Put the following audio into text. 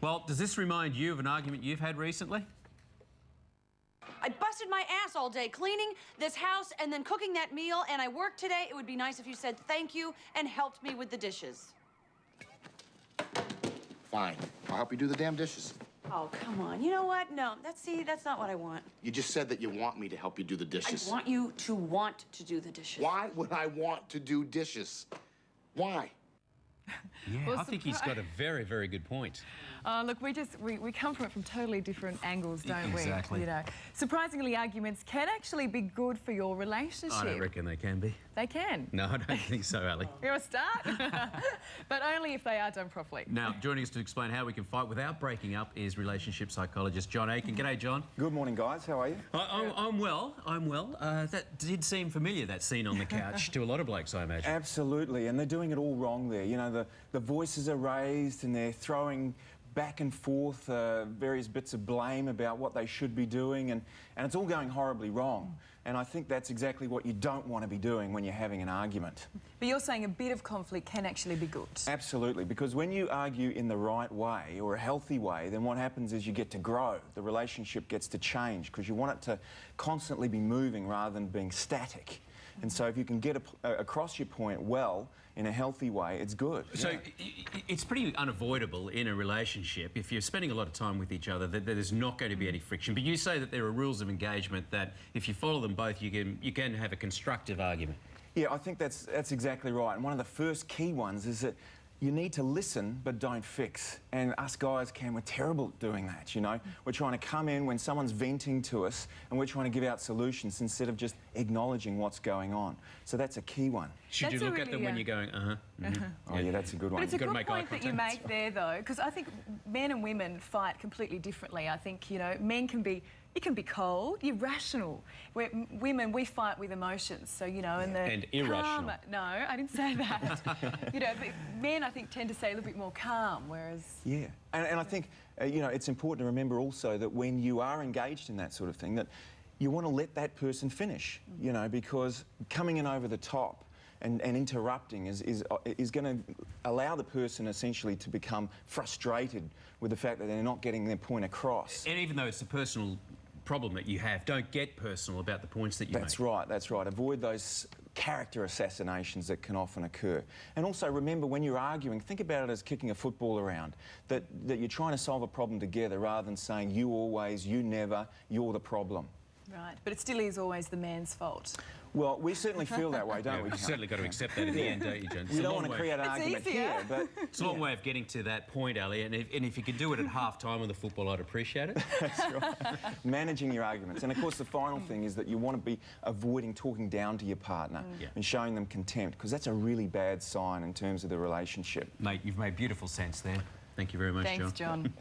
Well, does this remind you of an argument you've had recently? I busted my ass all day cleaning this house and then cooking that meal, and I worked today. It would be nice if you said thank you and helped me with the dishes. Fine. I'll help you do the damn dishes. Oh, come on. You know what? No, that's not what I want. You just said that you want me to help you do the dishes. I want you to want to do the dishes. Why would I want to do dishes? Why? Yeah, well, I think he's got a very, very good point. Look, we come from it from totally different angles, don't we? Exactly. You know, surprisingly, arguments can actually be good for your relationship. I don't reckon they can be. They can. No, I don't think so, Ali. You're a start. But only if they are done properly. Now, joining us to explain how we can fight without breaking up is relationship psychologist John Aiken. G'day, John. Good morning, guys. How are you? I'm well. I'm well. That did seem familiar, that scene on the couch, to a lot of blokes, I imagine. Absolutely, and they're doing it all wrong there. You know, the voices are raised and they're throwing back and forth various bits of blame about what they should be doing, and it's all going horribly wrong. And I think that's exactly what you don't want to be doing when you're having an argument. But you're saying a bit of conflict can actually be good. Absolutely, because when you argue in the right way or a healthy way, then what happens is you get to grow. The relationship gets to change because you want it to constantly be moving rather than being static. And so if you can get across your point well, in a healthy way, it's good. So it's pretty unavoidable in a relationship, if you're spending a lot of time with each other, that there's not going to be any friction. But you say that there are rules of engagement that if you follow them both, you can have a constructive argument. Yeah, I think that's exactly right. And one of the first key ones is that you need to listen, but don't fix. And us guys, we're terrible at doing that, you know? We're trying to come in when someone's venting to us and we're trying to give out solutions instead of just acknowledging what's going on. So that's a key one. Should you look at them when you're going, Oh, yeah, that's a good one. But it's a good point that you make there, though, because I think men and women fight completely differently. I think, you know, men can be... You can be cold, you're rational. Women, we fight with emotions, so, you know, and irrational. No, I didn't say that. You know, but men, I think, tend to stay a little bit more calm, whereas... Yeah, and I think, you know, it's important to remember also that when you are engaged in that sort of thing, that you want to let that person finish, you know, because coming in over the top and interrupting is going to allow the person essentially to become frustrated with the fact that they're not getting their point across. And even though it's a personal problem that you have, don't get personal about the points that you make. That's right, that's right. Avoid those character assassinations that can often occur. And also remember, when you're arguing, think about it as kicking a football around, that you're trying to solve a problem together rather than saying you always, you never, you're the problem. Right, but it still is always the man's fault. Well, we certainly feel that way, don't we? You've certainly got to accept that in the end, don't you, John? We don't want to create an argument here, but... It's a long way of getting to that point, Ali, and if you could do it at half-time on the football, I'd appreciate it. That's right. Managing your arguments. And, of course, the final thing is that you want to be avoiding talking down to your partner and showing them contempt, because that's a really bad sign in terms of the relationship. Mate, you've made beautiful sense there. Thank you very much, John. Thanks, John.